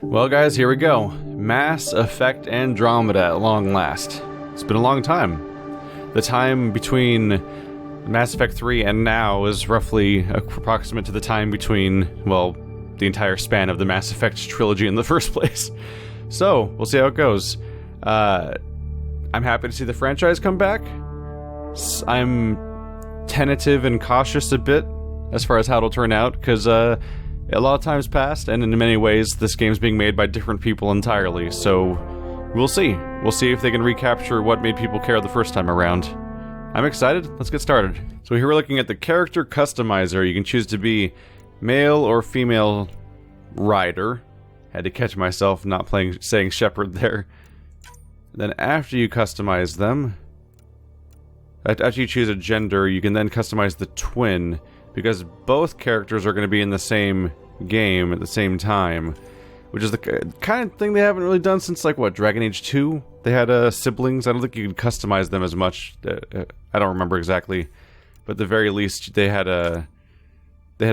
Well guys, here we go. Mass Effect Andromeda at long last. It's been a long time. The time between Mass Effect 3 and now is roughly approximate to the time between, well, the entire span of the Mass Effect trilogy in the first place. So, we'll see how it goes. I'm happy to see the franchise come back. I'm tentative and cautious a bit as far as how it'll turn out, because a lot of time's passed, and in many ways, this game's being made by different people entirely, so we'll see. We'll see if they can recapture what made people care the first time around. I'm excited. Let's get started. So here we're looking at the character customizer. You can choose to be male or female rider. Had to catch myself not saying shepherd there. Then after you customize them, after you choose a gender, you can then customize the twin, because both characters are going to be in the same game at the same time, which is the kind of thing they haven't really done since, like, what, Dragon Age 2? They had siblings. I don't think you could customize them as much. I don't remember exactly, but at the very least, they had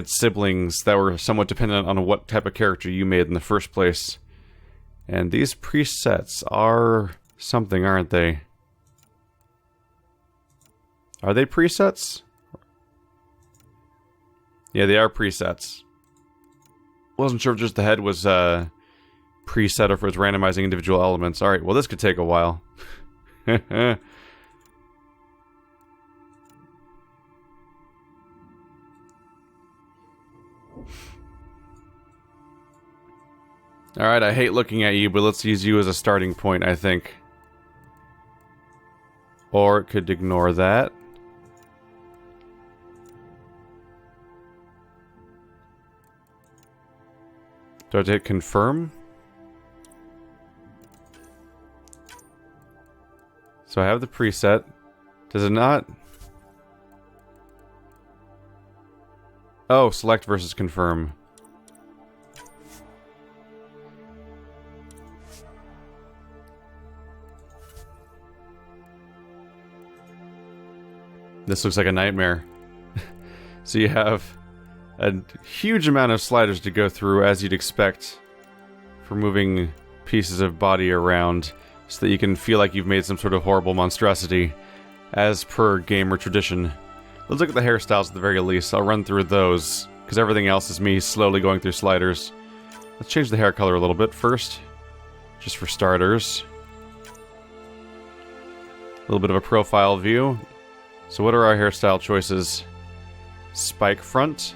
siblings that were somewhat dependent on what type of character you made in the first place. And these presets are something, aren't they? Are they presets? Yeah, they are presets. Wasn't sure if just the head was preset or if it was randomizing individual elements. Alright, well this could take a while. Alright, I hate looking at you, but let's use you as a starting point, I think. Or it could ignore that. Do I have to hit confirm? So I have the preset. Does it not? Oh, select versus confirm. This looks like a nightmare. So you have a huge amount of sliders to go through, as you'd expect, for moving pieces of body around, so that you can feel like you've made some sort of horrible monstrosity, as per gamer tradition. Let's look at the hairstyles at the very least. I'll run through those, because everything else is me slowly going through sliders. Let's change the hair color a little bit first, just for starters. A little bit of a profile view. So what are our hairstyle choices? Spike front?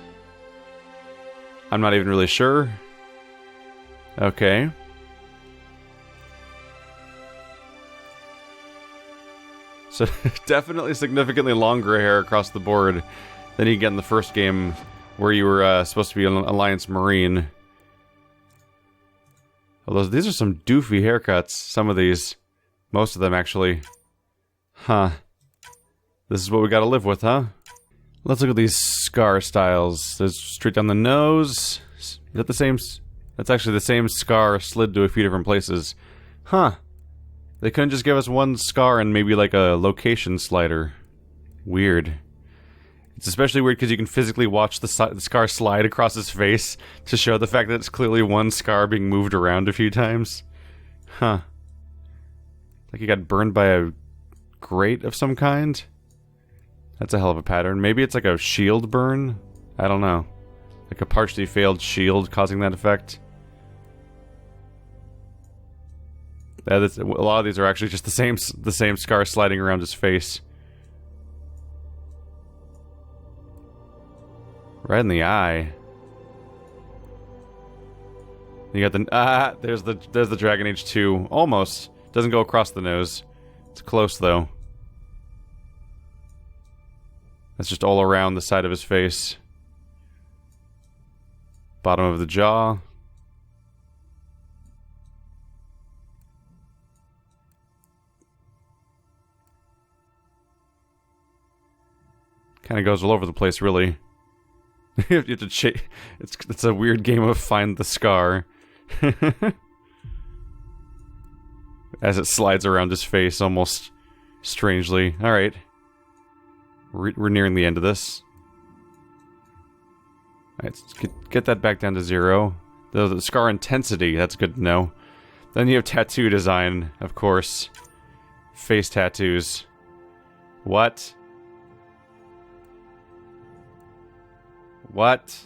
I'm not even really sure. Okay. So, definitely significantly longer hair across the board than you get in the first game, where you were supposed to be an Alliance Marine. Although, these are some doofy haircuts, some of these. Most of them, actually. Huh. This is what we gotta live with, huh? Let's look at these scar styles. There's straight down the nose. Is that the same? That's actually the same scar slid to a few different places. Huh. They couldn't just give us one scar and maybe like a location slider. Weird. It's especially weird because you can physically watch the scar slide across his face to show the fact that it's clearly one scar being moved around a few times. Huh. Like he got burned by a grate of some kind? That's a hell of a pattern. Maybe it's like a shield burn? I don't know. Like a partially failed shield causing that effect. A lot of these are actually just the same scar sliding around his face. Right in the eye. You got the there's the Dragon Age 2. Almost. Doesn't go across the nose. It's close though. That's just all around the side of his face. Bottom of the jaw. Kind of goes all over the place, really. You have to chase. It's a weird game of find the scar. As it slides around his face, almost strangely. All right. We're nearing the end of this. Alright, let's get that back down to 0. The scar intensity, that's good to know. Then you have tattoo design, of course. Face tattoos. What? What?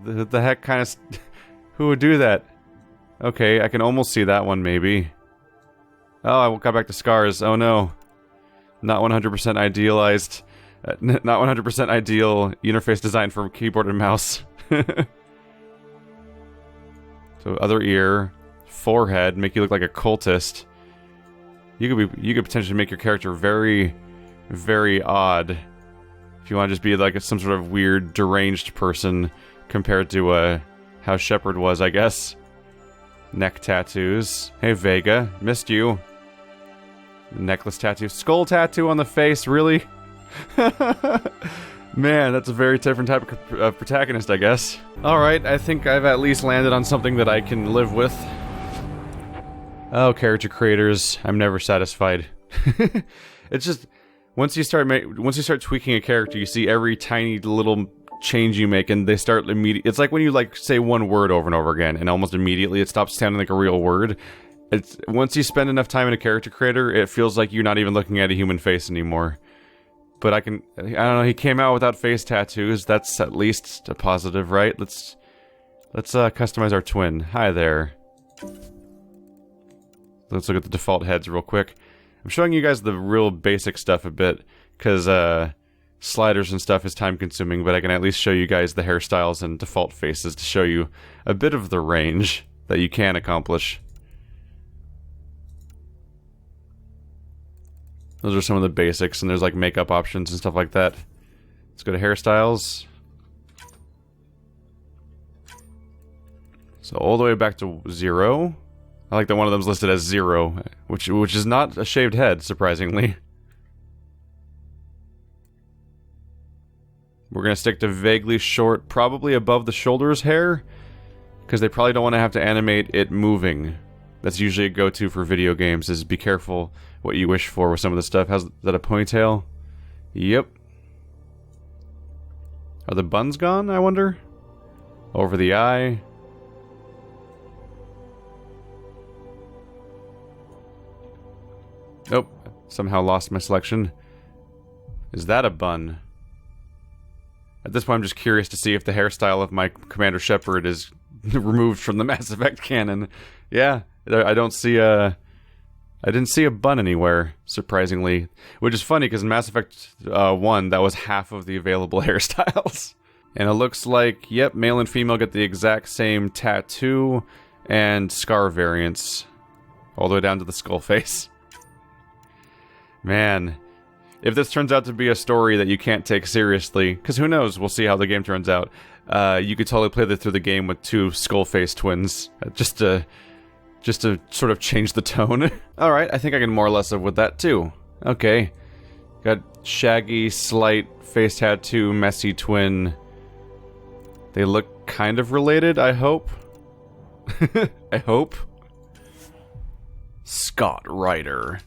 The heck kind of... Who would do that? Okay, I can almost see that one, maybe. Oh, I got back to scars. Oh no. Not 100% idealized... not 100% ideal interface design for keyboard and mouse. So, other ear. Forehead. Make you look like a cultist. You could potentially make your character very, very odd. If you want to just be like some sort of weird, deranged person compared to how Shepard was, I guess. Neck tattoos. Hey, Vega. Missed you. Necklace tattoo. Skull tattoo on the face, really? Man, that's a very different type of protagonist, I guess. Alright, I think I've at least landed on something that I can live with. Oh, character creators. I'm never satisfied. It's just... Once you start tweaking a character, you see every tiny little change you make, and they start immediately. It's like when you say one word over and over again, and almost immediately it stops sounding like a real word. It's once you spend enough time in a character creator, it feels like you're not even looking at a human face anymore. But I don't know. He came out without face tattoos. That's at least a positive, right? Let's customize our twin. Hi there. Let's look at the default heads real quick. I'm showing you guys the real basic stuff a bit, because sliders and stuff is time consuming, but I can at least show you guys the hairstyles and default faces to show you a bit of the range that you can accomplish. Those are some of the basics, and there's like makeup options and stuff like that. Let's go to hairstyles. So all the way back to 0. I like that one of them's listed as 0, which is not a shaved head, surprisingly. We're gonna stick to vaguely short, probably above the shoulders hair, because they probably don't want to have to animate it moving. That's usually a go-to for video games, is be careful what you wish for with some of the stuff. Is that a ponytail? Yep. Are the buns gone, I wonder? Over the eye. Nope. Somehow lost my selection. Is that a bun? At this point, I'm just curious to see if the hairstyle of my Commander Shepard is removed from the Mass Effect canon. Yeah, I didn't see a bun anywhere, surprisingly. Which is funny, because in Mass Effect 1, that was half of the available hairstyles. And it looks like, yep, male and female get the exact same tattoo and scar variants. All the way down to the skull face. Man, if this turns out to be a story that you can't take seriously, because who knows, we'll see how the game turns out, you could totally play through the game with 2 skull-face twins, just to sort of change the tone. Alright, I think I can more or less live with that too. Okay. Got shaggy, slight, face tattoo, messy twin. They look kind of related, I hope. I hope. Scott Ryder.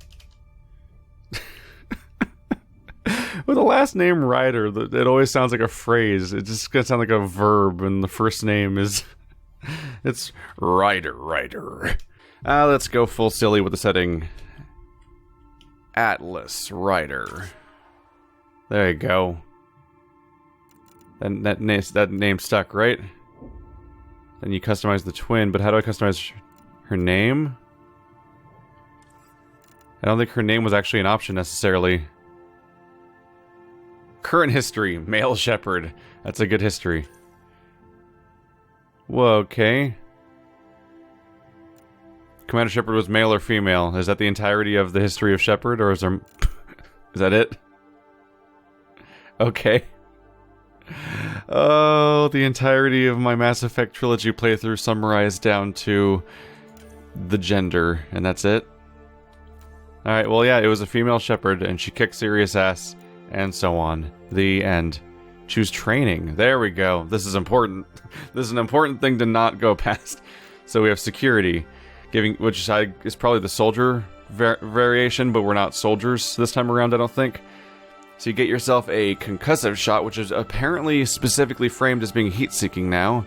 With the last name Ryder, it always sounds like a phrase. It just gonna sound like a verb, and the first name is... it's Ryder. Let's go full silly with the setting. Atlas Ryder. There you go. That name stuck, right? Then you customize the twin, but how do I customize her name? I don't think her name was actually an option necessarily. Current history, male Shepard. That's a good history. Whoa, okay. Commander Shepard was male or female? Is that the entirety of the history of Shepard, or is there... is that it? Okay. Oh, the entirety of my Mass Effect trilogy playthrough summarized down to the gender, and that's it? Alright, well yeah, it was a female Shepard, and she kicked serious ass. And so on. The end. Choose training. There we go. This is important. This is an important thing to not go past. So we have security, which is probably the soldier variation, but we're not soldiers this time around, I don't think. So you get yourself a concussive shot, which is apparently specifically framed as being heat-seeking now.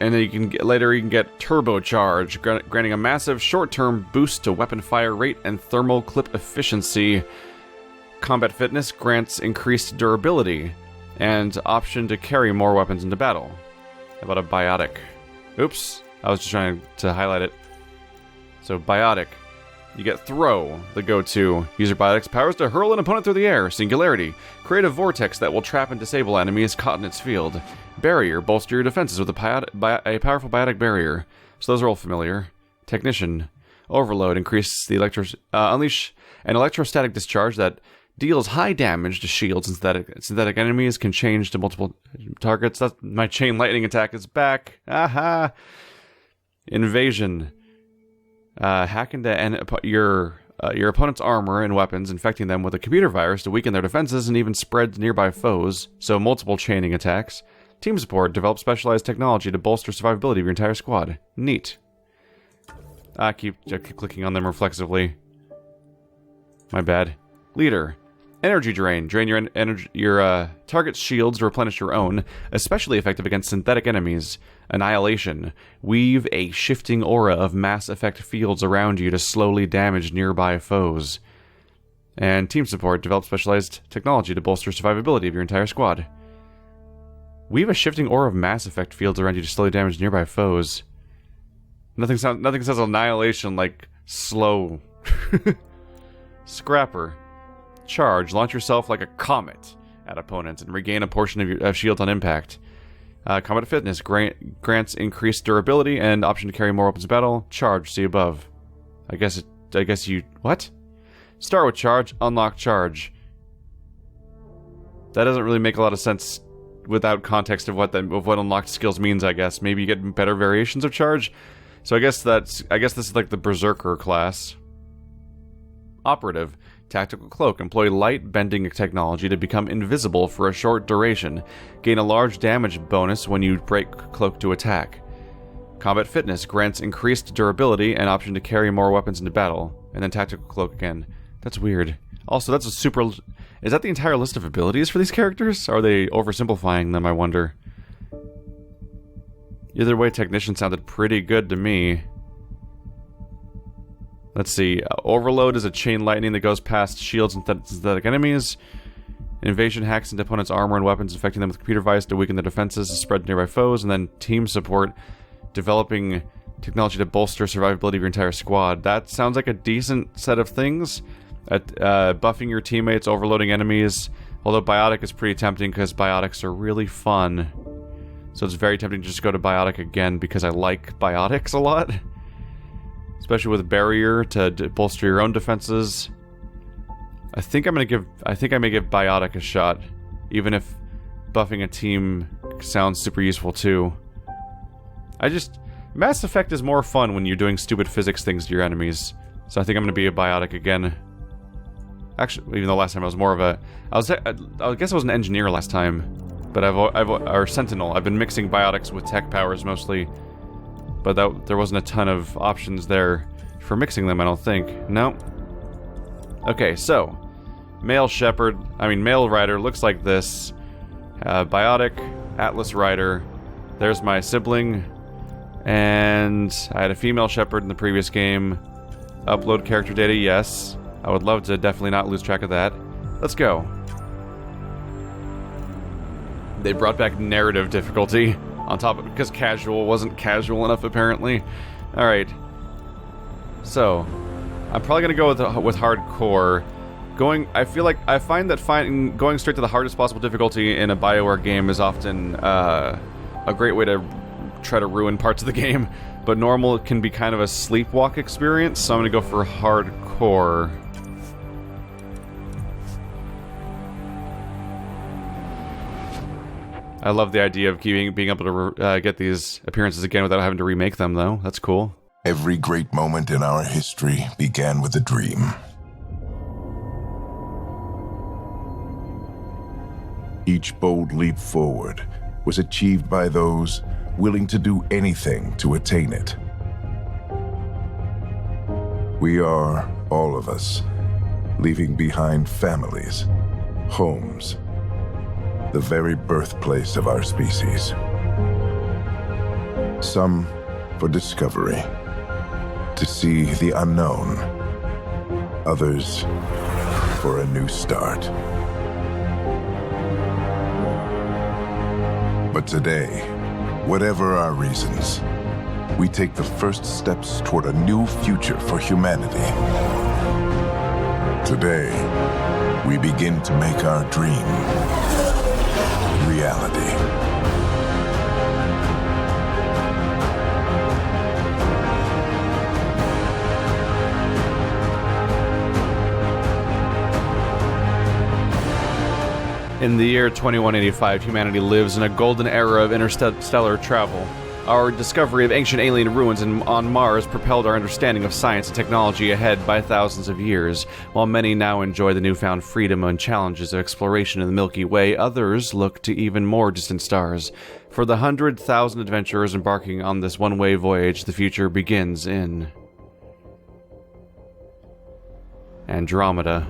And then you can get turbocharge, granting a massive short-term boost to weapon fire rate and thermal clip efficiency. Combat fitness grants increased durability and option to carry more weapons into battle. How about a biotic? Oops, I was just trying to highlight it. So biotic. You get Throw, the go-to. Use your biotic's powers to hurl an opponent through the air. Singularity. Create a vortex that will trap and disable enemies caught in its field. Barrier. Bolster your defenses with a powerful biotic barrier. So those are all familiar. Technician. Overload. Increase the unleash an electrostatic discharge that deals high damage to shields. Synthetic enemies can change to multiple targets. That's my chain lightning attack is back. Aha! Invasion. Hack into your opponent's armor and weapons, infecting them with a computer virus to weaken their defenses and even spread to nearby foes, so multiple chaining attacks. Team support. Develop specialized technology to bolster survivability of your entire squad. Neat. I keep clicking on them reflexively. My bad. Leader. Energy drain. Drain your target's shields to replenish your own. Especially effective against synthetic enemies. Annihilation. Weave a shifting aura of mass effect fields around you to slowly damage nearby foes. And team support. Develop specialized technology to bolster survivability of your entire squad. Weave a shifting aura of mass effect fields around you to slowly damage nearby foes. Nothing says annihilation like slow. Scrapper. Charge. Launch yourself like a comet at opponents and regain a portion of your shield on impact. Combat fitness grants increased durability and option to carry more weapons in battle. Charge. See above. I guess you what? Start with charge. Unlock charge. That doesn't really make a lot of sense without context of what unlocked skills means. I guess maybe you get better variations of charge. So I guess this is like the Berserker class. Operative. Tactical Cloak. Employ light bending technology to become invisible for a short duration. Gain a large damage bonus when you break cloak to attack. Combat Fitness grants increased durability and option to carry more weapons into battle. And then Tactical Cloak again. That's weird. Also, that's a super... Is that the entire list of abilities for these characters? Or are they oversimplifying them, I wonder? Either way, Technician sounded pretty good to me. Let's see. Overload is a chain lightning that goes past shields and synthetic enemies. Invasion hacks into opponents' armor and weapons, infecting them with computer virus to weaken their defenses and spread to nearby foes. And then team support, developing technology to bolster survivability of your entire squad. That sounds like a decent set of things. Buffing your teammates, overloading enemies. Although Biotic is pretty tempting because Biotics are really fun. So it's very tempting to just go to Biotic again because I like Biotics a lot. Especially with Barrier to bolster your own defenses. I think I may give Biotic a shot, even if buffing a team sounds super useful too. Mass Effect is more fun when you're doing stupid physics things to your enemies, so I think I'm gonna be a Biotic again. Actually, even though last time I was more of a, I guess I was an engineer last time, but or Sentinel. I've been mixing Biotics with tech powers mostly. But there wasn't a ton of options there for mixing them, I don't think. No. Okay, so. Male Rider looks like this. Biotic, Atlas Rider. There's my sibling. And I had a female Shepherd in the previous game. Upload character data, yes. I would love to definitely not lose track of that. Let's go. They brought back narrative difficulty. On top of it, because casual wasn't casual enough, apparently. Alright. So, I'm probably gonna go with hardcore. I find that going straight to the hardest possible difficulty in a BioWare game is often a great way to try to ruin parts of the game. But normal can be kind of a sleepwalk experience, so I'm gonna go for hardcore. I love the idea of being able to get these appearances again without having to remake them, though. That's cool. Every great moment in our history began with a dream. Each bold leap forward was achieved by those willing to do anything to attain it. We are, all of us, leaving behind families, homes, the very birthplace of our species. Some for discovery, to see the unknown. Others for a new start. But today, whatever our reasons, we take the first steps toward a new future for humanity. Today, we begin to make our dream reality. In the year 2185, humanity lives in a golden era of interstellar travel. Our discovery of ancient alien ruins on Mars propelled our understanding of science and technology ahead by thousands of years. While many now enjoy the newfound freedom and challenges of exploration in the Milky Way, others look to even more distant stars. For the 100,000 adventurers embarking on this one-way voyage, the future begins in Andromeda.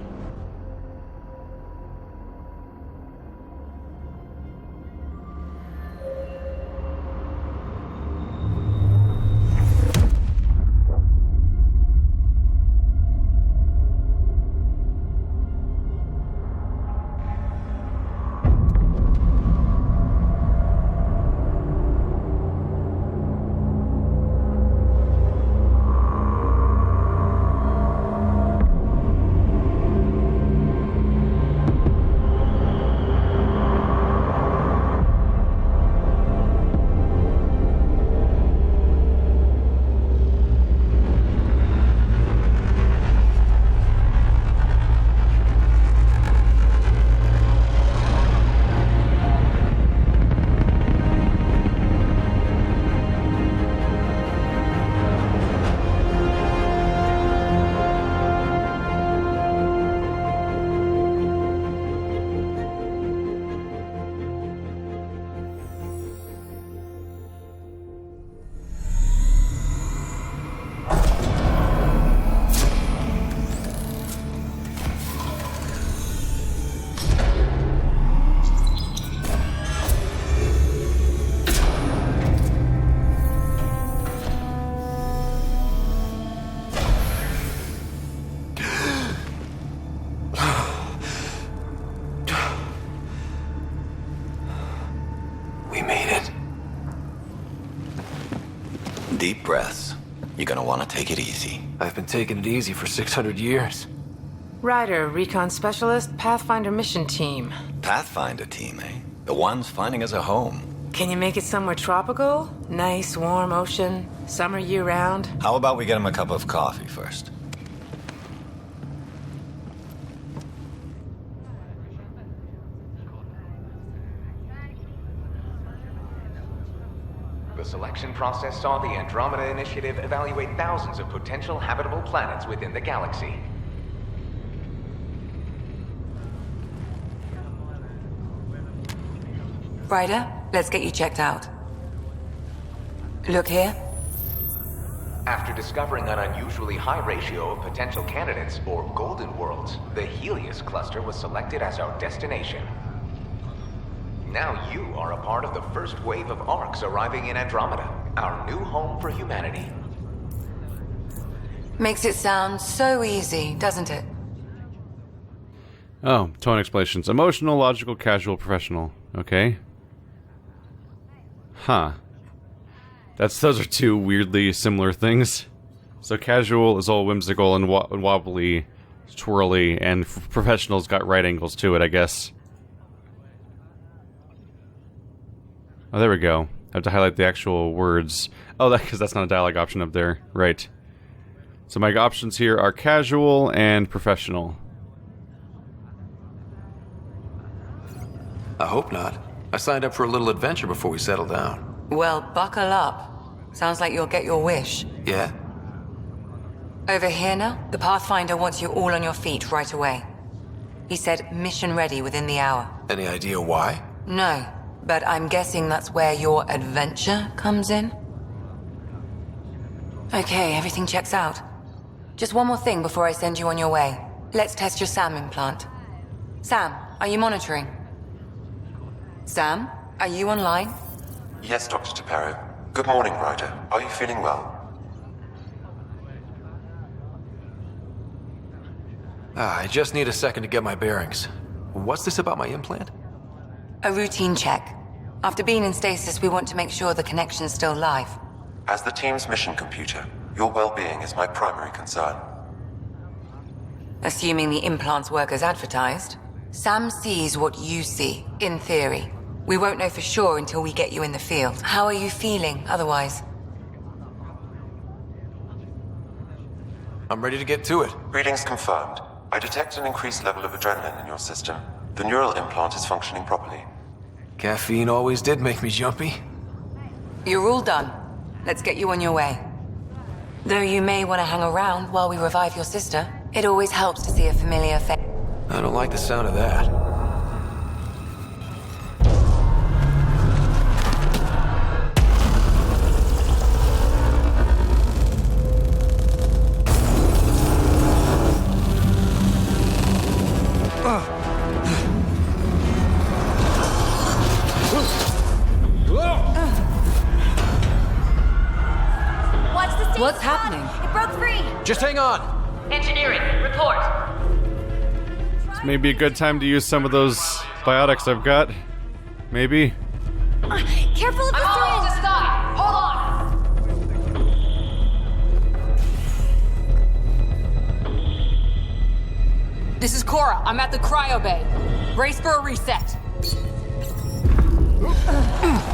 Deep breaths. You're gonna want to take it easy. I've been taking it easy for 600 years. Ryder, recon specialist, Pathfinder mission team. Pathfinder team, eh? The ones finding us a home. Can you make it somewhere tropical? Nice, warm ocean, summer year-round? How about we get him a cup of coffee first? The selection process saw the Andromeda Initiative evaluate thousands of potential habitable planets within the galaxy. Ryder, let's get you checked out. Look here. After discovering an unusually high ratio of potential candidates, or golden worlds, the Helios cluster was selected as our destination. Now you are a part of the first wave of arcs arriving in Andromeda, our new home for humanity. Makes it sound so easy, doesn't it? Oh, tone explanations. Emotional, logical, casual, professional. Okay. Huh. Those are two weirdly similar things. So casual is all whimsical and wobbly, twirly, and professional's got right angles to it, I guess. Oh, there we go. I have to highlight the actual words. Oh, because that's not a dialogue option up there. Right. So my options here are casual and professional. I hope not. I signed up for a little adventure before we settle down. Well, buckle up. Sounds like you'll get your wish. Yeah? Over here now, the Pathfinder wants you all on your feet right away. He said mission ready within the hour. Any idea why? No, but I'm guessing that's where your adventure comes in. Okay, everything checks out. Just one more thing before I send you on your way. Let's test your SAM implant. Sam, are you monitoring? Sam, are you online? Yes, Dr. Taparo. Good morning, Ryder. Are you feeling well? I just need a second to get my bearings. What's this about my implant? A routine check. After being in stasis, we want to make sure the connection's still live. As the team's mission computer, your well-being is my primary concern. Assuming the implants work as advertised, Sam sees what you see, in theory. We won't know for sure until we get you in the field. How are you feeling otherwise? I'm ready to get to it. Readings confirmed. I detect an increased level of adrenaline in your system. The neural implant is functioning properly. Caffeine always did make me jumpy. You're all done. Let's get you on your way. Though you may want to hang around while we revive your sister, it always helps to see a familiar face. I don't like the sound of that. What's happening? It broke free! Just hang on! Engineering, report! This may be a good time to use some of those biotics I've got. Maybe. Careful of the syringe! to stop! Hold on! This is Cora. I'm at the cryo bay. Brace for a reset.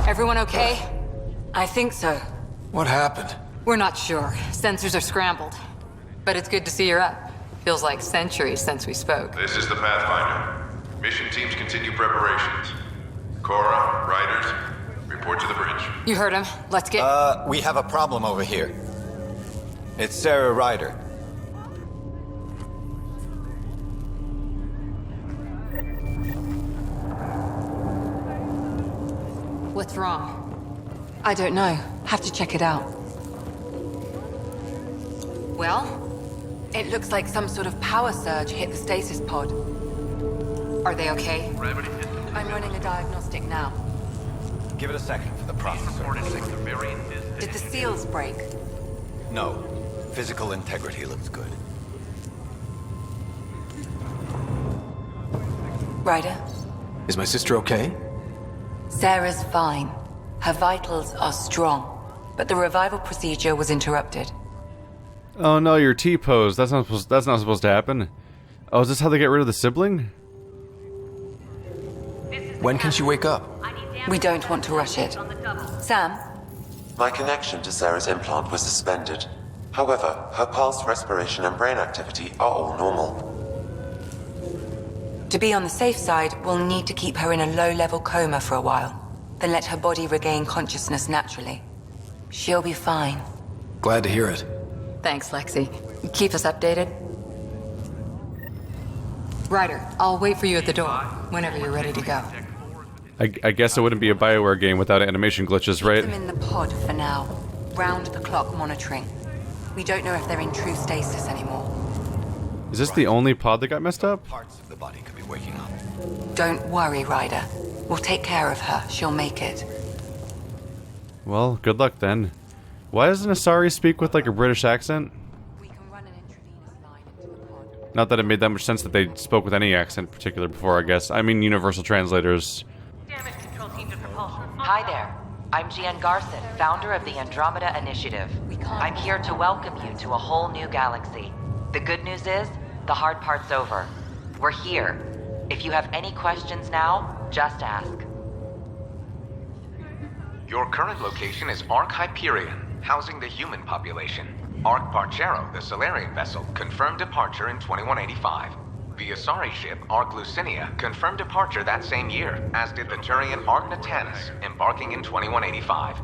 Everyone okay? I think so. What happened? We're not sure. Sensors are scrambled. But it's good to see you're up. Feels like centuries since we spoke. This is the Pathfinder. Mission teams continue preparations. Cora, Riders, report to the bridge. You heard him. Let's get... We have a problem over here. It's Sarah Ryder. What's wrong? I don't know. Have to check it out. Well, it looks like some sort of power surge hit the stasis pod. Are they okay? I'm running a diagnostic now. Give it a second for the processor. Did the seals break? No. Physical integrity looks good. Ryder? Is my sister okay? Sarah's fine. Her vitals are strong, but the revival procedure was interrupted. Oh no, your T-pose. That's not supposed to happen. Oh, is this how they get rid of the sibling? When can she wake up? We don't want to rush it. Sam? My connection to Sarah's implant was suspended. However, her pulse, respiration, and brain activity are all normal. To be on the safe side, we'll need to keep her in a low-level coma for a while, then let her body regain consciousness naturally. She'll be fine. Glad to hear it. Thanks, Lexi. Keep us updated. Ryder, I'll wait for you at the door, whenever you're ready to go. I guess it wouldn't be a BioWare game without animation glitches, right? Keep them in the pod for now. Round-the-clock monitoring. We don't know if they're in true stasis anymore. Is this the only pod that got messed up? Parts of the body could be waking up. Don't worry, Ryder. We'll take care of her. She'll make it. Well, good luck then. Why doesn't Asari speak with like a British accent? We can run an intravenous line into the pod. Not that it made that much sense that they spoke with any accent in particular before, I guess. I mean universal translators. Damage control team to propulsion. Hi there. I'm Gian Garson, founder of the Andromeda Initiative. I'm here to welcome you to a whole new galaxy. The good news is, the hard part's over. We're here. If you have any questions now, just ask. Your current location is Ark Hyperion, housing the human population. Ark Parchero, the Solarian vessel, confirmed departure in 2185. The Asari ship, Ark Lucinia, confirmed departure that same year, as did the Turian Ark Natanus, embarking in 2185.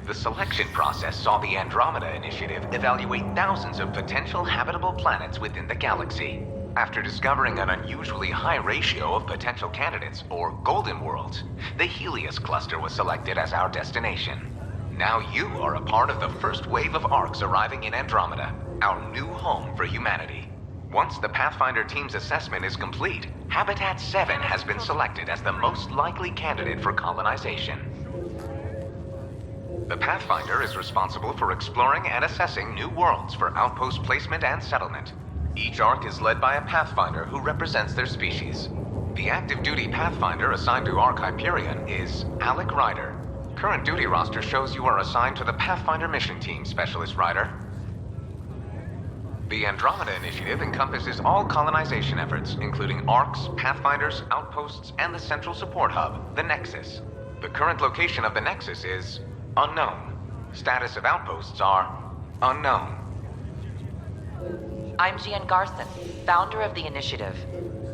The selection process saw the Andromeda Initiative evaluate thousands of potential habitable planets within the galaxy. After discovering an unusually high ratio of potential candidates, or golden worlds, the Helios cluster was selected as our destination. Now you are a part of the first wave of Arks arriving in Andromeda, our new home for humanity. Once the Pathfinder team's assessment is complete, Habitat 7 has been selected as the most likely candidate for colonization. The Pathfinder is responsible for exploring and assessing new worlds for outpost placement and settlement. Each Ark is led by a Pathfinder who represents their species. The active duty Pathfinder assigned to Ark Hyperion is Alec Ryder. Current duty roster shows you are assigned to the Pathfinder mission team, Specialist Ryder. The Andromeda Initiative encompasses all colonization efforts, including Arks, Pathfinders, outposts, and the central support hub, the Nexus. The current location of the Nexus is unknown. Status of outposts are unknown. I'm Gian Garson, founder of the initiative.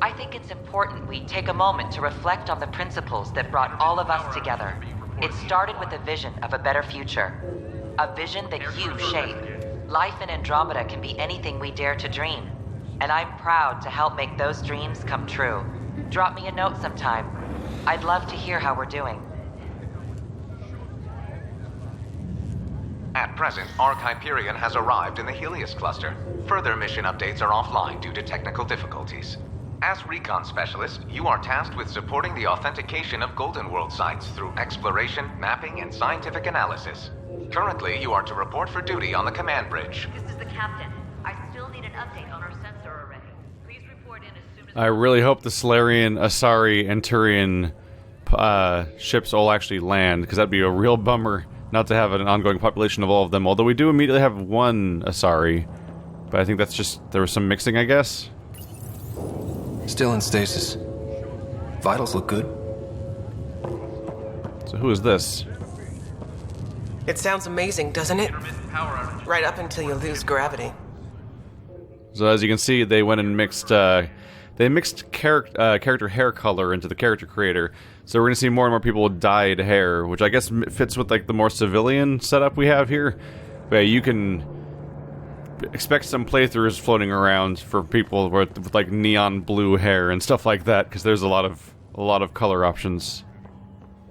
I think it's important we take a moment to reflect on the principles that brought all of us together. It started with a vision of a better future. A vision that you shaped. Life in Andromeda can be anything we dare to dream. And I'm proud to help make those dreams come true. Drop me a note sometime. I'd love to hear how we're doing. At present, Ark Hyperion has arrived in the Helios cluster. Further mission updates are offline due to technical difficulties. As recon specialist, you are tasked with supporting the authentication of Golden World sites through exploration, mapping, and scientific analysis. Currently, you are to report for duty on the command bridge. This is the captain. I still need an update on our sensor array. Please report in as soon as... I really hope the Solarian, Asari, and Turian ships all actually land, because that'd be a real bummer not to have an ongoing population of all of them, although we do immediately have one Asari. But I think that's just, there was some mixing, I guess? Still in stasis. Vitals look good. So who is this? It sounds amazing, doesn't it? Right up until you lose gravity. So as you can see, they went and mixed, character hair color into the character creator. So we're going to see more and more people with dyed hair, which I guess fits with like the more civilian setup we have here. But yeah, you can expect some playthroughs floating around for people with like neon blue hair and stuff like that, because there's a lot of color options.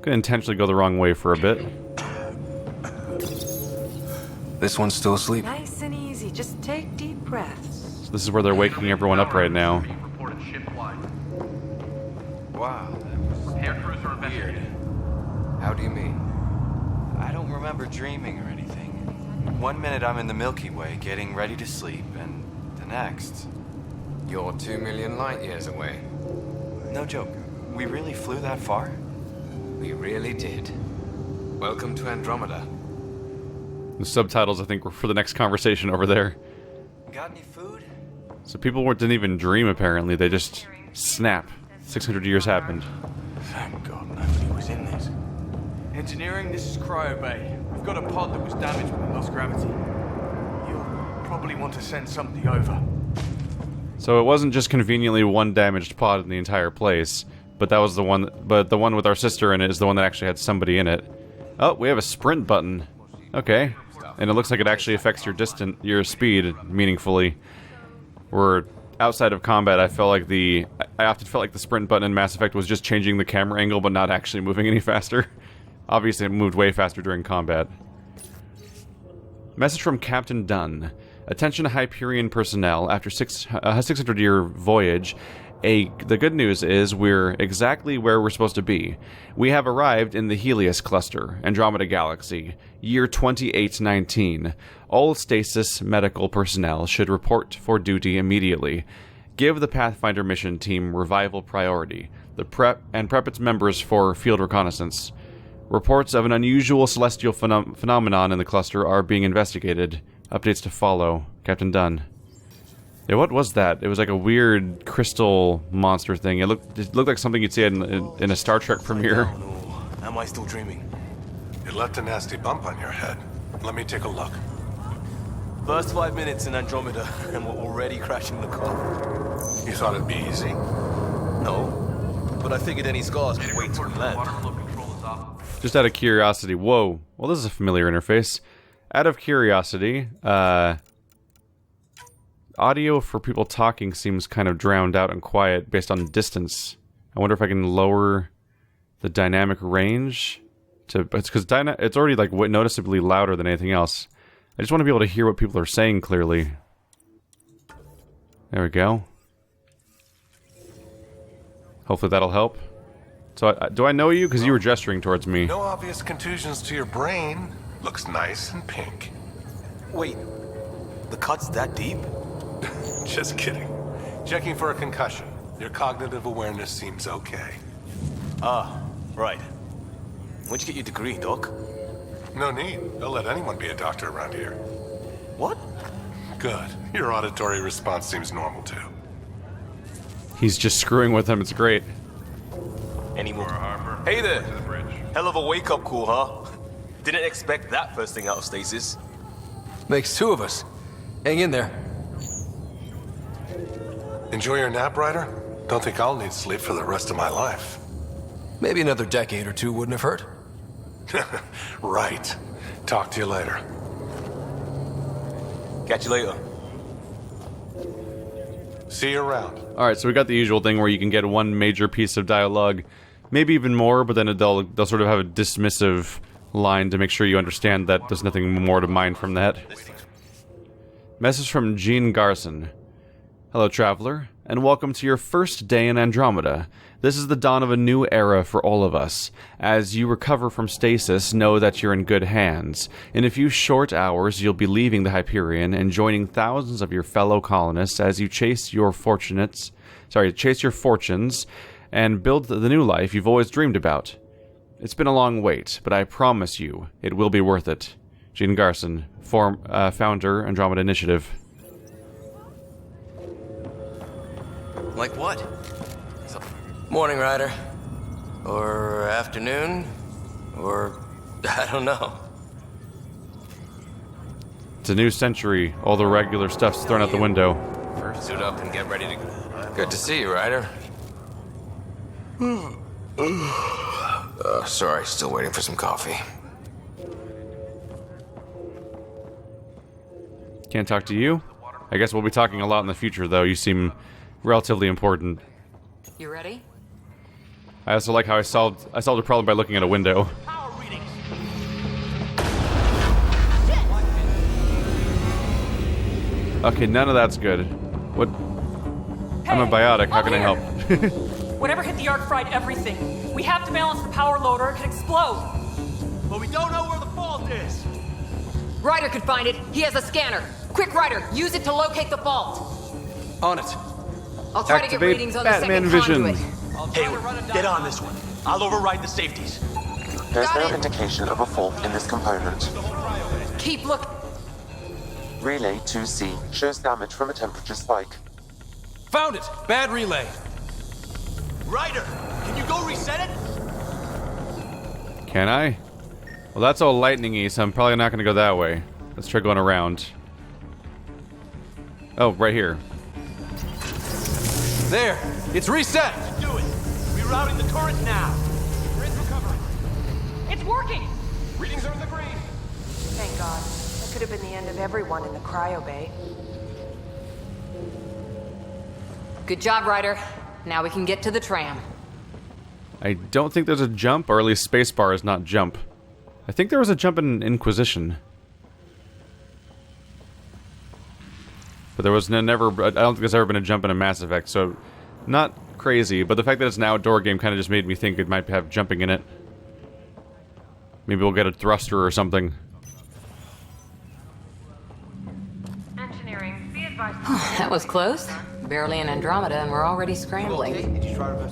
Could intentionally go the wrong way for a bit. This one's still asleep. Nice and easy. Just take deep breaths. So this is where they're waking everyone up right now. Wow, that was weird. How do you mean? I don't remember dreaming or anything. One minute I'm in the Milky Way getting ready to sleep, and the next... You're 2 million light years away. No joke. We really flew that far? We really did. Welcome to Andromeda. The subtitles, I think, were for the next conversation over there. Got any food? So people didn't even dream, apparently. They just snap. 600 years happened. Thank God nobody was in this. Engineering, this is Cryo Bay. We've got a pod that was damaged when we lost gravity. You'll probably want to send something over. So it wasn't just conveniently one damaged pod in the entire place, but that was the one. But the one with our sister in it is the one that actually had somebody in it. Oh, we have a sprint button. Okay, and it looks like it actually affects your speed meaningfully. We're outside of combat. I often felt like the sprint button in Mass Effect was just changing the camera angle, but not actually moving any faster. Obviously, it moved way faster during combat. Message from Captain Dunn. Attention Hyperion personnel, after a 600-year voyage, the good news is we're exactly where we're supposed to be. We have arrived in the Helios cluster, Andromeda Galaxy, year 2819. All stasis medical personnel should report for duty immediately. Give the Pathfinder mission team revival priority. Prep its members for field reconnaissance. Reports of an unusual celestial phenomenon in the cluster are being investigated. Updates to follow. Captain Dunn. Yeah, what was that? It was like a weird crystal monster thing. It looked like something you'd see in a Star Trek premiere. Am I still dreaming? You left a nasty bump on your head. Let me take a look. First 5 minutes in Andromeda, and we're already crashing the car. You thought it'd be easy? No, but I figured any scars would wait till we land. Just out of curiosity, whoa. Well, this is a familiar interface. Out of curiosity, audio for people talking seems kind of drowned out and quiet based on distance. I wonder if I can lower the dynamic range to... It's because it's already like noticeably louder than anything else. I just want to be able to hear what people are saying clearly. There we go. Hopefully that'll help. So, do I know you? Because you were gesturing towards me. No obvious contusions to your brain. Looks nice and pink. Wait, the cut's that deep? Just kidding. Checking for a concussion. Your cognitive awareness seems okay. Ah, right. When'd you get your degree, Doc? No need. They'll let anyone be a doctor around here. What? Good. Your auditory response seems normal, too. He's just screwing with him. It's great. Anyone? Hey there. Hell of a wake-up call, huh? Didn't expect that first thing out of stasis. Makes two of us. Hang in there. Enjoy your nap, Ryder? Don't think I'll need sleep for the rest of my life. Maybe another decade or two wouldn't have hurt. Right. Talk to you later. Catch you later. See you around. Alright, so we got the usual thing where you can get one major piece of dialogue, maybe even more, but then they'll sort of have a dismissive line to make sure you understand that there's nothing more to mine from that. Message from Jean Garson. Hello, traveler, and welcome to your first day in Andromeda. This is the dawn of a new era for all of us. As you recover from stasis, know that you're in good hands. In a few short hours, you'll be leaving the Hyperion and joining thousands of your fellow colonists as you chase your fortunes and build the new life you've always dreamed about. It's been a long wait, but I promise you, it will be worth it. Jean Garson, founder, Andromeda Initiative. Like what? Morning, Ryder. Or afternoon. Or I don't know. It's a new century. All the regular stuff's thrown out the window. Suit up and get ready to go. Good to see you, Ryder. Sorry, still waiting for some coffee. Can't talk to you? I guess we'll be talking a lot in the future, though. You seem relatively important. You ready? I also like how I solved a problem by looking at a window. Okay, none of that's good. What? Hey, I'm a biotic. How can I help? Whatever hit the arc fried everything. We have to balance the power load or it could explode. But we don't know where the fault is. Ryder could find it. He has a scanner. Quick, Ryder, use it to locate the fault. On it. I'll try to get readings on the second conduit. Hayward, get on this one. I'll override the safeties. There's no indication of a fault in this component. Keep looking. Relay 2C shows damage from a temperature spike. Found it! Bad relay. Ryder, can you go reset it? Can I? Well, that's all lightning-y, so I'm probably not going to go that way. Let's try going around. Oh, right here. There! It's reset! Do it. Rerouting the current now. Grid's recovering. It's working! Readings are in the green. Thank God. That could have been the end of everyone in the cryo bay. Good job, Ryder. Now we can get to the tram. I don't think there's a jump, or at least spacebar is not jump. I think there was a jump in Inquisition. But there was never... I don't think there's ever been a jump in a Mass Effect, so... Not crazy, but the fact that it's an outdoor game kind of just made me think it might have jumping in it. Maybe we'll get a thruster or something. Engineering, be advised. That was close. Barely in Andromeda and we're already scrambling.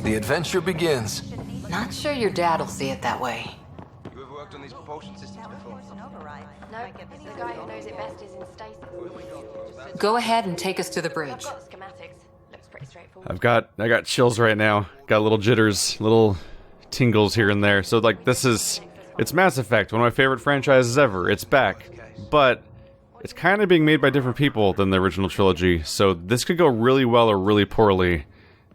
The adventure begins. Not sure your dad'll see it that way. You ever worked on these propulsion systems before? No, the guy who knows it best is in stasis. Go ahead and take us to the bridge. Schematics. Looks pretty straightforward. I got chills right now. Got little jitters, little tingles here and there. So like it's Mass Effect, one of my favorite franchises ever. It's back. But it's kind of being made by different people than the original trilogy. So this could go really well or really poorly.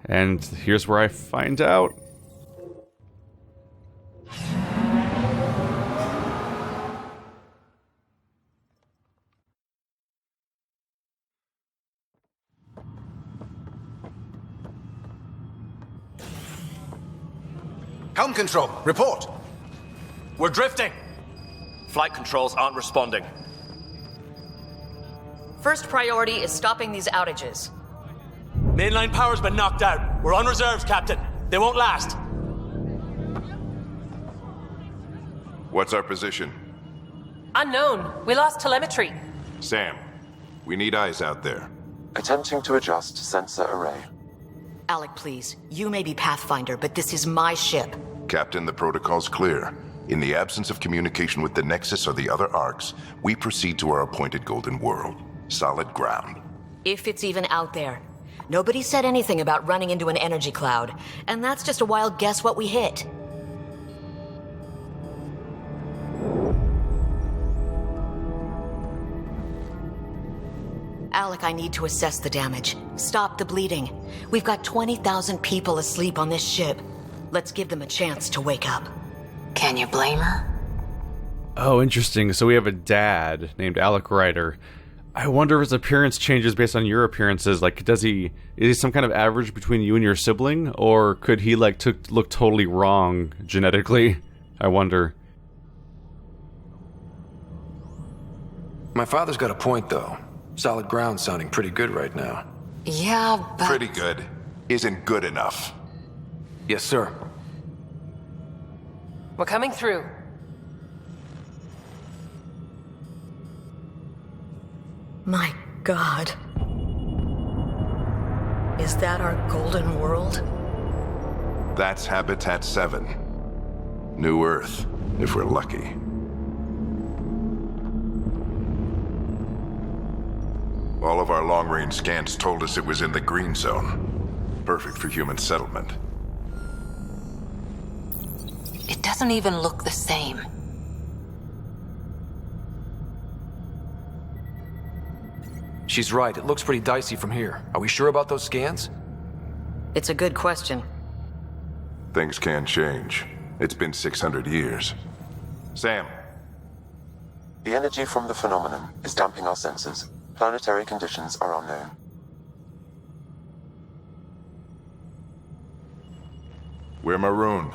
And here's where I find out. Helm control, report. We're drifting. Flight controls aren't responding. First priority is stopping these outages. Mainline power's been knocked out. We're on reserves, Captain. They won't last. What's our position? Unknown. We lost telemetry. Sam, we need eyes out there. Attempting to adjust sensor array. Alec, please. You may be Pathfinder, but this is my ship. Captain, the protocol's clear. In the absence of communication with the Nexus or the other arcs, we proceed to our appointed Golden World. Solid ground. If it's even out there. Nobody said anything about running into an energy cloud, and that's just a wild guess what we hit. Alec, I need to assess the damage. Stop the bleeding. We've got 20,000 people asleep on this ship. Let's give them a chance to wake up. Can you blame her? Oh, interesting. So we have a dad named Alec Ryder. I wonder if his appearance changes based on your appearances. Like, is he some kind of average between you and your sibling? Or could he, like, look totally wrong genetically? I wonder. My father's got a point, though. Solid ground sounding pretty good right now. Yeah, but... Pretty good isn't good enough. Yes, sir. We're coming through. My God. Is that our Golden World? That's Habitat 7. New Earth, if we're lucky. All of our long-range scans told us it was in the green zone. Perfect for human settlement. It doesn't even look the same. She's right. It looks pretty dicey from here. Are we sure about those scans? It's a good question. Things can change. It's been 600 years. Sam. The energy from the phenomenon is damping our sensors. Planetary conditions are unknown. We're marooned.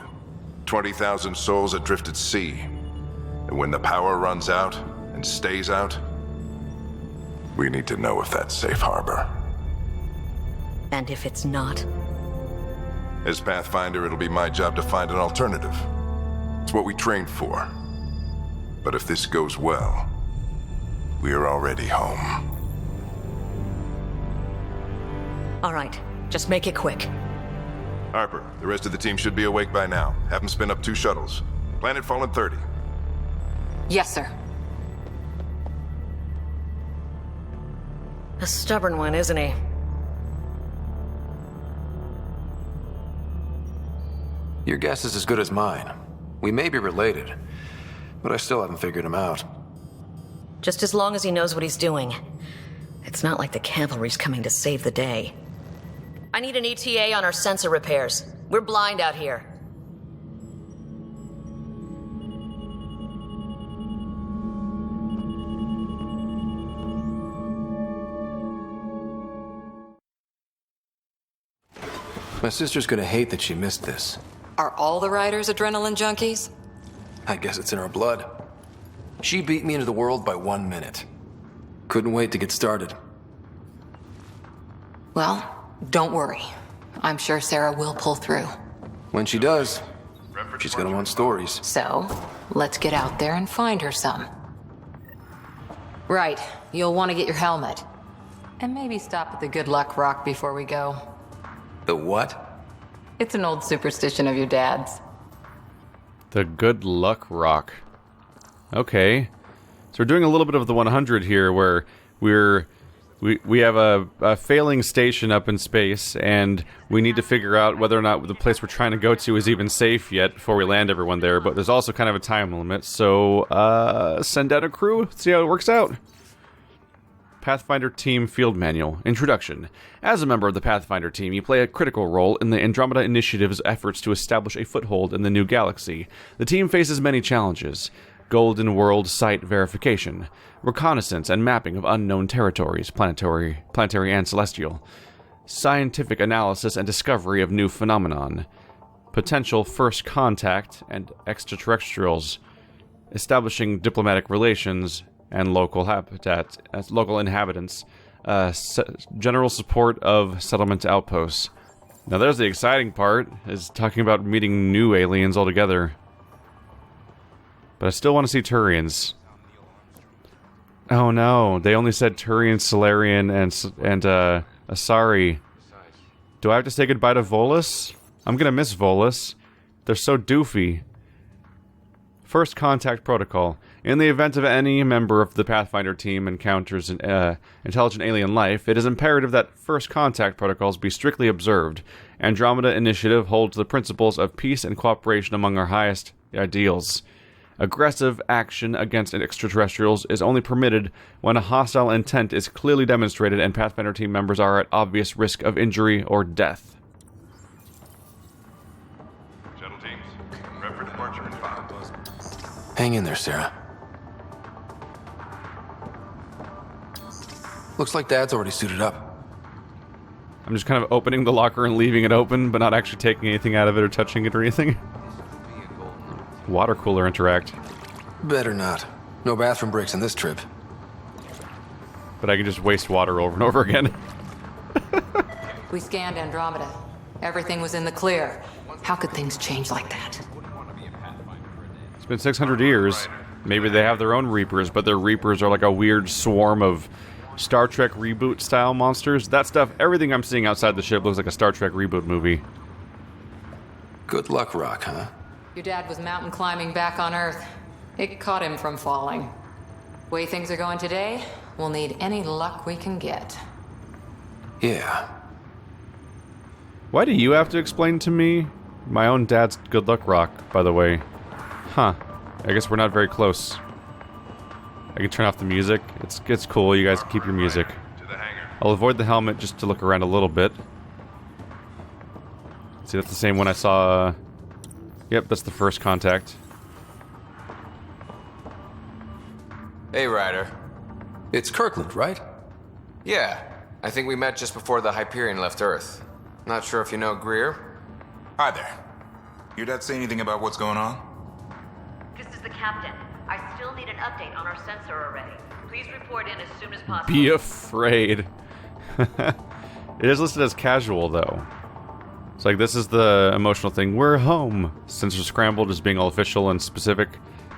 20,000 souls adrift at sea. And when the power runs out, and stays out, we need to know if that's safe harbor. And if it's not? As Pathfinder, it'll be my job to find an alternative. It's what we trained for. But if this goes well, we are already home. All right, just make it quick. Harper, the rest of the team should be awake by now. Have them spin up 2 shuttles. Planet Fallen 30. Yes, sir. A stubborn one, isn't he? Your guess is as good as mine. We may be related, but I still haven't figured him out. Just as long as he knows what he's doing. It's not like the cavalry's coming to save the day. I need an ETA on our sensor repairs. We're blind out here. My sister's gonna hate that she missed this. Are all the riders adrenaline junkies? I guess it's in her blood. She beat me into the world by 1 minute. Couldn't wait to get started. Well, don't worry. I'm sure Sarah will pull through. When she does, she's gonna want stories. So, let's get out there and find her some. Right, you'll want to get your helmet. And maybe stop at the Good Luck Rock before we go. The what? It's an old superstition of your dad's. The Good Luck Rock. Okay. So we're doing a little bit of the 100 here, where we have a failing station up in space, and we need to figure out whether or not the place we're trying to go to is even safe yet before we land everyone there. But there's also kind of a time limit, so send out a crew, see how it works out. Pathfinder Team Field Manual. Introduction. As a member of the Pathfinder team, you play a critical role in the Andromeda Initiative's efforts to establish a foothold in the new galaxy. The team faces many challenges. Golden World site verification, reconnaissance and mapping of unknown territories, planetary and celestial, scientific analysis and discovery of new phenomenon, potential first contact and extraterrestrials, establishing diplomatic relations and local inhabitants, general support of settlement outposts. Now there's the exciting part, is talking about meeting new aliens altogether. But I still want to see Turians. Oh no, they only said Turian, Solarian, and Asari. Do I have to say goodbye to Volus? I'm gonna miss Volus. They're so doofy. First contact protocol. In the event of any member of the Pathfinder team encounters an intelligent alien life, it is imperative that first contact protocols be strictly observed. Andromeda Initiative holds the principles of peace and cooperation among our highest ideals. Aggressive action against extraterrestrials is only permitted when a hostile intent is clearly demonstrated and Pathfinder team members are at obvious risk of injury or death. Shuttle teams, prep for departure in 5. Hang in there, Sarah. Looks like Dad's already suited up. I'm just kind of opening the locker and leaving it open, but not actually taking anything out of it or touching it or anything. Water cooler interact. Better not. No bathroom breaks in this trip. But I can just waste water over and over again. We scanned Andromeda. Everything was in the clear. How could things change like that? It's been 600 years. Maybe they have their own Reapers, but their Reapers are like a weird swarm of Star Trek reboot style monsters. That stuff, everything I'm seeing outside the ship looks like a Star Trek reboot movie. Good luck, Rock, huh? Your dad was mountain climbing back on Earth. It caught him from falling. Way things are going today, we'll need any luck we can get. Yeah. Why do you have to explain to me? My own dad's good luck rock, by the way. Huh. I guess we're not very close. I can turn off the music. It's cool, you guys can keep your music. I'll avoid the helmet just to look around a little bit. See, that's the same one I saw... Yep, that's the first contact. Hey, Ryder. It's Kirkland, right? Yeah, I think we met just before the Hyperion left Earth. Not sure if you know Greer. Hi there. Your dad say anything about what's going on? This is the captain. I still need an update on our sensor array. Please report in as soon as possible. Be afraid. It is listed as casual, though. It's like, this is the emotional thing. We're home. Sensor scrambled as being all official and specific.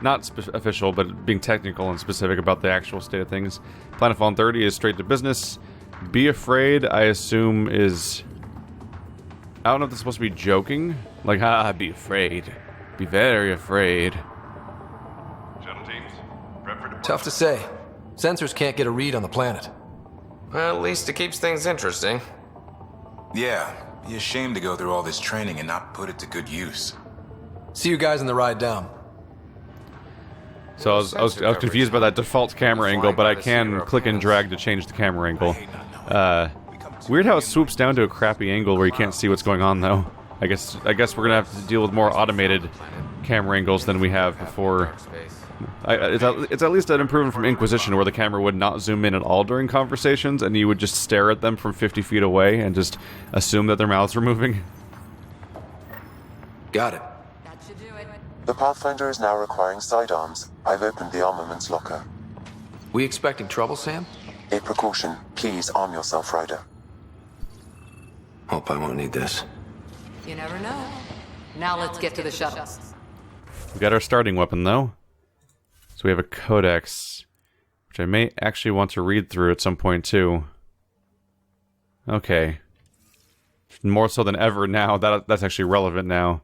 Not official, but being technical and specific about the actual state of things. Planetfall 30 is straight to business. Be afraid, I assume, is... I don't know if this is supposed to be joking. Like, be afraid. Be very afraid. Shuttle teams, prep for departure. Tough to say. Sensors can't get a read on the planet. Well, at least it keeps things interesting. Yeah, be ashamed to go through all this training and not put it to good use. See you guys on the ride down. So I was confused by that default camera angle, but I can click and drag to change the camera angle. Weird how it swoops down to a crappy angle where you can't see what's going on, though. I guess we're gonna have to deal with more automated camera angles than we have before. It's at least an improvement from Inquisition, where the camera would not zoom in at all during conversations, and you would just stare at them from 50 feet away and just assume that their mouths were moving. Got it. That should do it. The Pathfinder is now requiring sidearms. I've opened the armaments locker. We expecting trouble, Sam? A precaution. Please arm yourself, Ryder. Hope I won't need this. You never know. Now let's get to the shuttle. We got our starting weapon, though. So we have a codex, which I may actually want to read through at some point, too. Okay. More so than ever now. That's actually relevant now.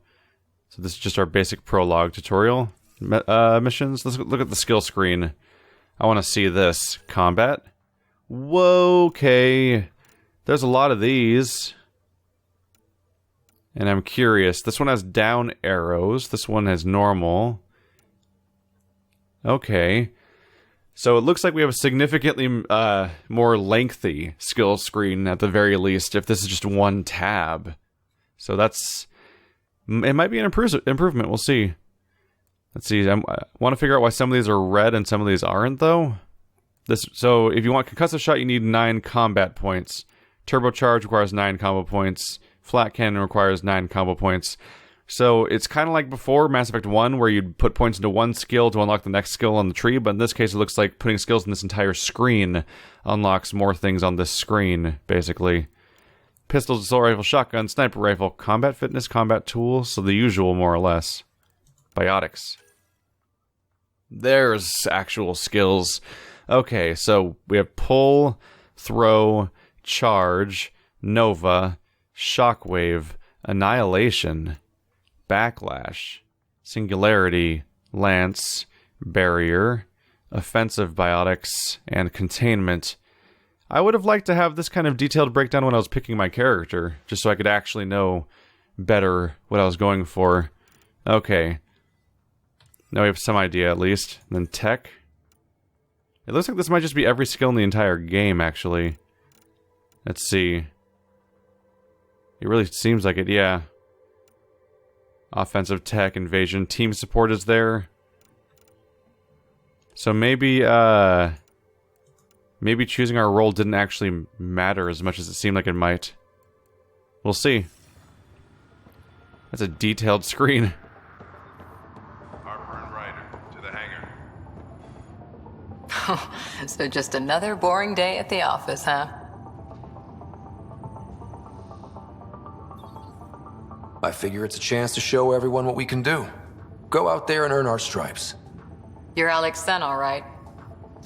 So this is just our basic prologue tutorial. Missions. Let's look at the skill screen. I want to see this. Combat. Whoa, okay. There's a lot of these. And I'm curious. This one has down arrows. This one has normal. Okay. So it looks like we have a significantly more lengthy skill screen at the very least, if this is just one tab. So that's... It might be an improvement. We'll see. Let's see. I want to figure out why some of these are red and some of these aren't, though. So if you want concussive shot, you need 9 combat points. Turbocharge requires 9 combo points. Flat cannon requires 9 combo points. So it's kind of like before Mass Effect 1, where you'd put points into one skill to unlock the next skill on the tree, but in this case it looks like putting skills in this entire screen unlocks more things on this screen, basically. Pistols, assault rifle, shotgun, sniper rifle, combat fitness, combat tools, so the usual more or less. Biotics. There's actual skills. Okay, so we have pull, throw, charge, nova, shockwave, annihilation, backlash, singularity, lance, barrier, offensive biotics, and containment. I would have liked to have this kind of detailed breakdown when I was picking my character, just so I could actually know better what I was going for. Okay. Now we have some idea, at least. And then tech. It looks like this might just be every skill in the entire game, actually. Let's see. It really seems like it, yeah. Offensive tech, invasion, team support is there. So maybe choosing our role didn't actually matter as much as it seemed like it might. We'll see. That's a detailed screen. Harper and Ryder, to the hangar. So just another boring day at the office, huh? I figure it's a chance to show everyone what we can do. Go out there and earn our stripes. You're Alex Sen, all right.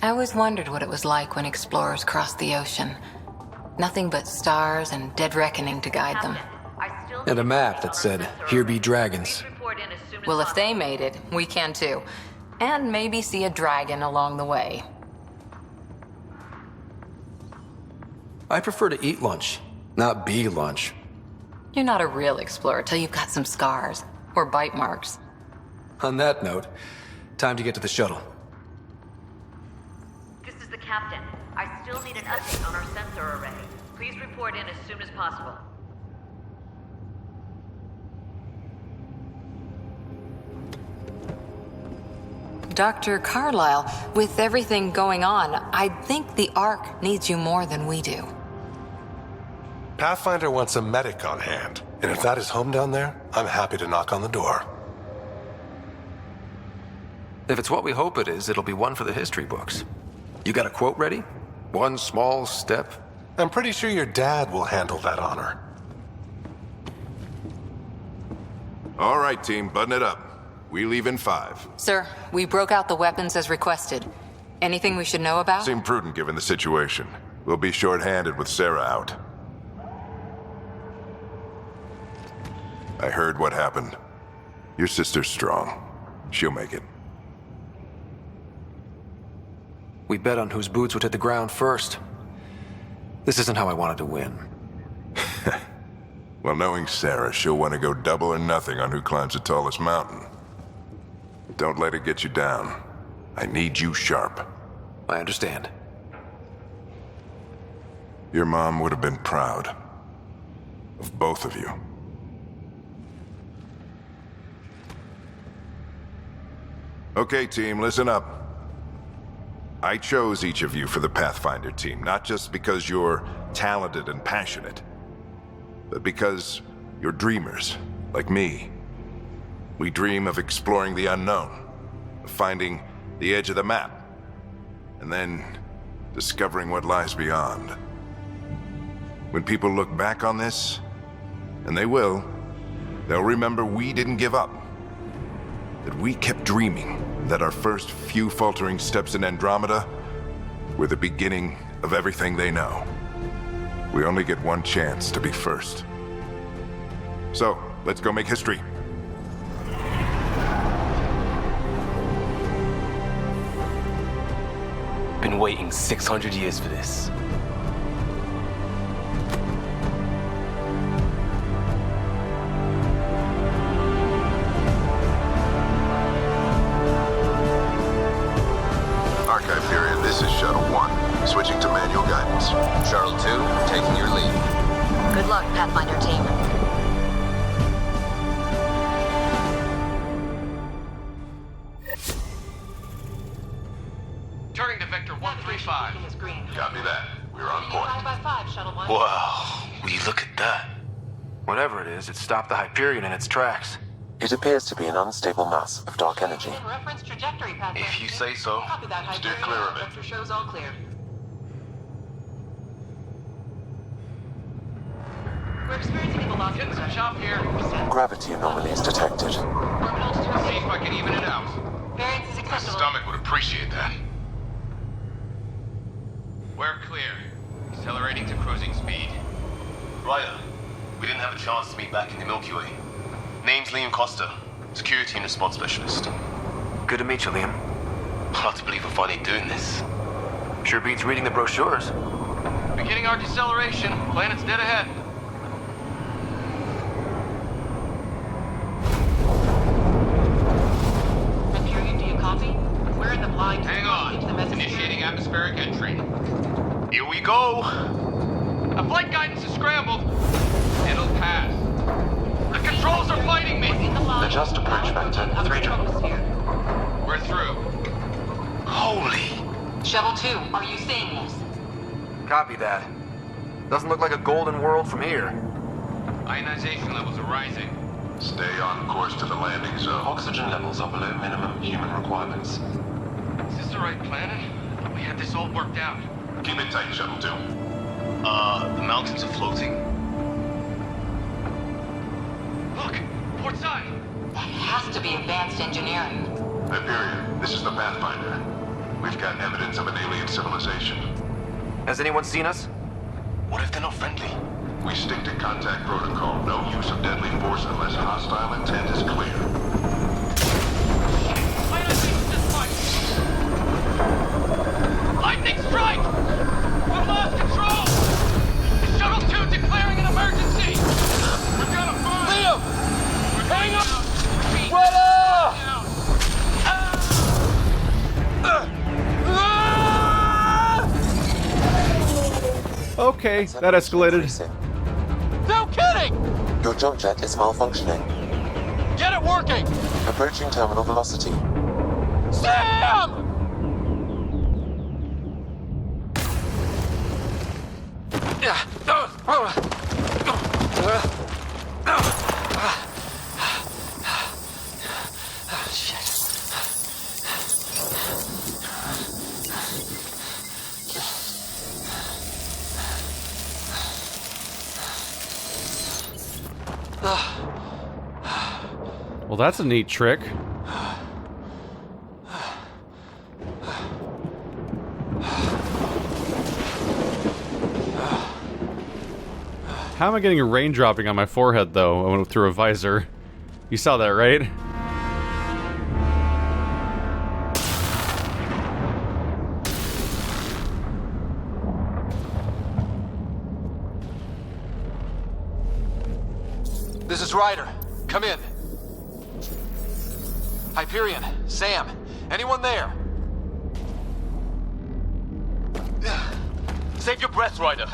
I always wondered what it was like when explorers crossed the ocean. Nothing but stars and dead reckoning to guide them. And a map that said, "Here be dragons." Well, if they made it, we can too. And maybe see a dragon along the way. I prefer to eat lunch, not be lunch. You're not a real explorer till you've got some scars. Or bite marks. On that note, time to get to the shuttle. This is the captain. I still need an update on our sensor array. Please report in as soon as possible. Dr. Carlyle, with everything going on, I think the Ark needs you more than we do. Pathfinder wants a medic on hand, and if that is home down there, I'm happy to knock on the door. If it's what we hope it is, it'll be one for the history books. You got a quote ready? One small step? I'm pretty sure your dad will handle that honor. All right, team, button it up. We leave in 5. Sir, we broke out the weapons as requested. Anything we should know about? Seemed prudent given the situation. We'll be short-handed with Sarah out. I heard what happened. Your sister's strong. She'll make it. We bet on whose boots would hit the ground first. This isn't how I wanted to win. Well, knowing Sarah, she'll want to go double or nothing on who climbs the tallest mountain. Don't let it get you down. I need you sharp. I understand. Your mom would have been proud of both of you. Okay, team, listen up. I chose each of you for the Pathfinder team, not just because you're talented and passionate, but because you're dreamers, like me. We dream of exploring the unknown, of finding the edge of the map, and then discovering what lies beyond. When people look back on this, and they will, they'll remember we didn't give up. That we kept dreaming, that our first few faltering steps in Andromeda were the beginning of everything they know. We only get one chance to be first. So, let's go make history. Been waiting 600 years for this. Archive period, this is Shuttle 1. Switching to manual guidance. Shuttle 2, taking your lead. Good luck, Pathfinder team. Turning to Vector 135. Copy that. We're on point. 5x5, Shuttle 1. Wow, will you look at that? Whatever it is, it stopped the Hyperion in its tracks. It appears to be an unstable mass of dark energy. Reference trajectory path. If you say so. Copy that, Steer clear of it. Vector shows all clear. We're experiencing velocity. Getting some chop here. Gravity anomalies detected. See if I can even it out. Variance is My acceptable. stomach would appreciate that. We're clear. Accelerating to cruising speed. Ryder, we didn't have a chance to meet back in the Milky Way. Name's Liam Costa, Security and Response Specialist. Good to meet you, Liam. Hard to believe we're finally doing this. Sure beats reading the brochures. Beginning our deceleration. Planet's dead ahead. Hyperion, do you copy? We're in the blind. Hang on. Initiating atmospheric entry. Here we go. The flight guidance is scrambled. It'll pass. The controls are fighting me. Adjust approach vector 3 drop. We're through. Holy. Shovel 2, are you seeing this? Copy that. Doesn't look like a golden world from here. Ionization levels are rising. Stay on course to the landing zone. Oxygen levels are below minimum human requirements. Is this the right planet? We had this all worked out. Keep it tight, Shuttle 2. The mountains are floating. Look! Port side! That has to be advanced engineering. Hyperion, this is the Pathfinder. We've got evidence of an alien civilization. Has anyone seen us? What if they're not friendly? We stick to contact protocol. No use of deadly force unless hostile intent is clear. Lightning strike! We've lost control! Shuttle 2 declaring an emergency! We've got a fire! Liam! Hang on! Okay, that escalated. No kidding! Your jump jet is malfunctioning. Get it working! Approaching terminal velocity. Sam! Well, that's a neat trick. How am I getting a rain dropping on my forehead, though? I went through a visor. You saw that, right? This is Ryder. Come in. Hyperion, Sam, anyone there? Save your breath, Ryder.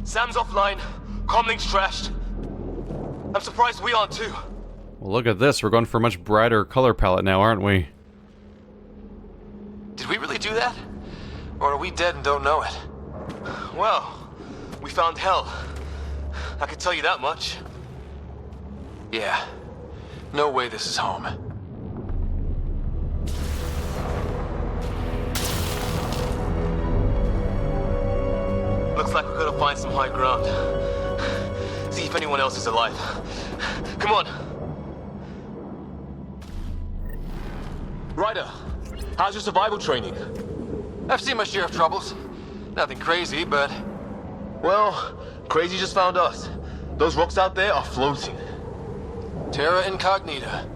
Sam's offline. Comlink's trashed. I'm surprised we aren't too. Well, look at this. We're going for a much brighter color palette now, aren't we? Did we really do that? Or are we dead and don't know it? Well, we found hell. I can tell you that much. Yeah. No way this is home. Looks like we're gonna find some high ground. See if anyone else is alive. Come on. Ryder, how's your survival training? I've seen my share of troubles. Nothing crazy, but... Well, crazy just found us. Those rocks out there are floating. Terra Incognita.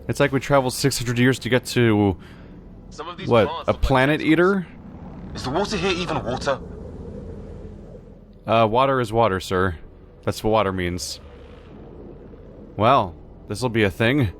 It's like we traveled 600 years to get to... what, a planet eater? Is the water here even water? Water is water, sir. That's what water means. Well, this'll be a thing.